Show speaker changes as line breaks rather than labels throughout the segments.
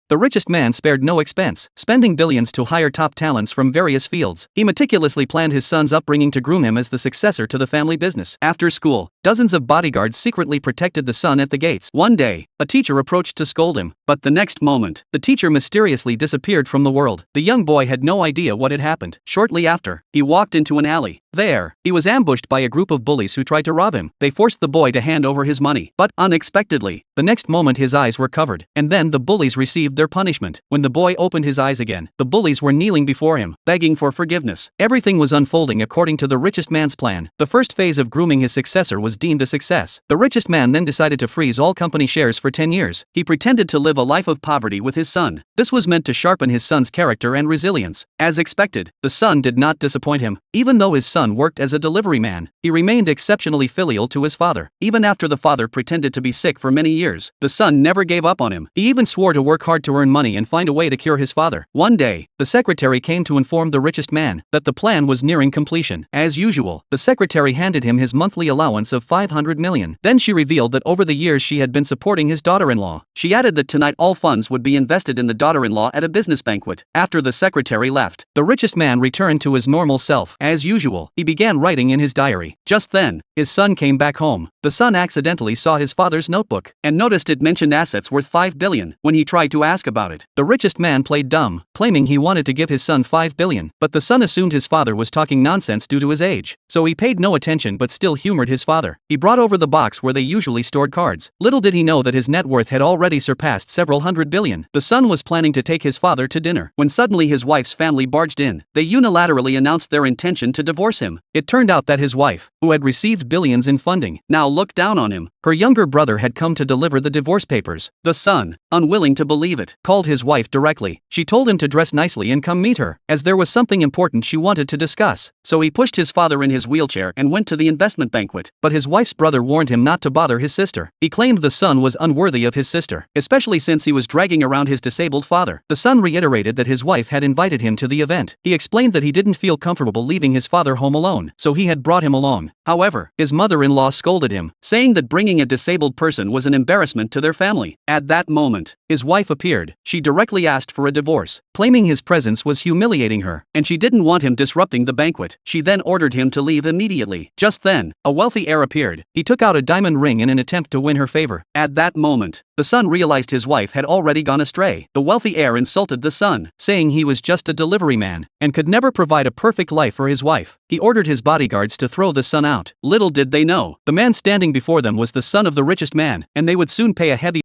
The richest man spared no expense, spending billions to hire top talents from various fields. He meticulously planned his son's upbringing to groom him as the successor to the family business. After school, dozens of bodyguards secretly protected the son at the gates. One day, a teacher approached to scold him, but the next moment, the teacher mysteriously disappeared from the world. The young boy had no idea what had happened. Shortly after, he walked into an alley. There, he was ambushed by a group of bullies who tried to rob him. They forced the boy to hand over his money, but unexpectedly, the next moment his eyes were covered, and then the bullies received their punishment. When the boy opened his eyes again, the bullies were kneeling before him, begging for forgiveness. Everything was unfolding according to the richest man's plan. The first phase of grooming his successor was deemed a success. The richest man then decided to freeze all company shares for 10 years. He pretended to live a life of poverty with his son. This was meant to sharpen his son's character and resilience. As expected, the son did not disappoint him. Even though his son worked as a delivery man, he remained exceptionally filial to his father. Even after the father pretended to be sick for many years, the son never gave up on him. He even swore to work hard to earn money and find a way to cure his father. One day, the secretary came to inform the richest man that the plan was nearing completion. As usual, the secretary handed him his monthly allowance of 500 million. Then she revealed that over the years she had been supporting his daughter-in-law. She added that tonight all funds would be invested in the daughter-in-law at a business banquet. After the secretary left, the richest man returned to his normal self. As usual, he began writing in his diary. Just then, his son came back home. The son accidentally saw his father's notebook and noticed it mentioned assets worth 5 billion. When he tried to ask about it, the richest man played dumb, claiming he wanted to give his son 5 billion, but the son assumed his father was talking nonsense due to his age, so he paid no attention but still humored his father. He brought over the box where they usually stored cards. Little did he know that his net worth had already surpassed several hundred billion. The son was planning to take his father to dinner when suddenly his wife's family barged in. They unilaterally announced their intention to divorce him. It turned out that his wife, who had received billions in funding, now looked down on him. Her younger brother had come to deliver the divorce papers. The son, unwilling to believe it, called his wife directly. She told him to dress nicely and come meet her, as there was something important she wanted to discuss. So he pushed his father in his wheelchair and went to the investment banquet. But his wife's brother warned him not to bother his sister. He claimed the son was unworthy of his sister, especially since he was dragging around his disabled father. The son reiterated that his wife had invited him to the event. He explained that he didn't feel comfortable leaving his father home alone, so he had brought him along. However, his mother-in-law scolded him, saying that bringing a disabled person was an embarrassment to their family. At that moment, his wife appeared. She directly asked for a divorce, claiming his presence was humiliating her, and she didn't want him disrupting the banquet. She then ordered him to leave immediately. Just then, a wealthy heir appeared. He took out a diamond ring in an attempt to win her favor. At that moment, the son realized his wife had already gone astray. The wealthy heir insulted the son, saying he was just a delivery man and could never provide a perfect life for his wife. He ordered his bodyguards to throw the son out. Little did they know, the man standing before them was the son of the richest man, and they would soon pay a heavy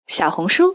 小红书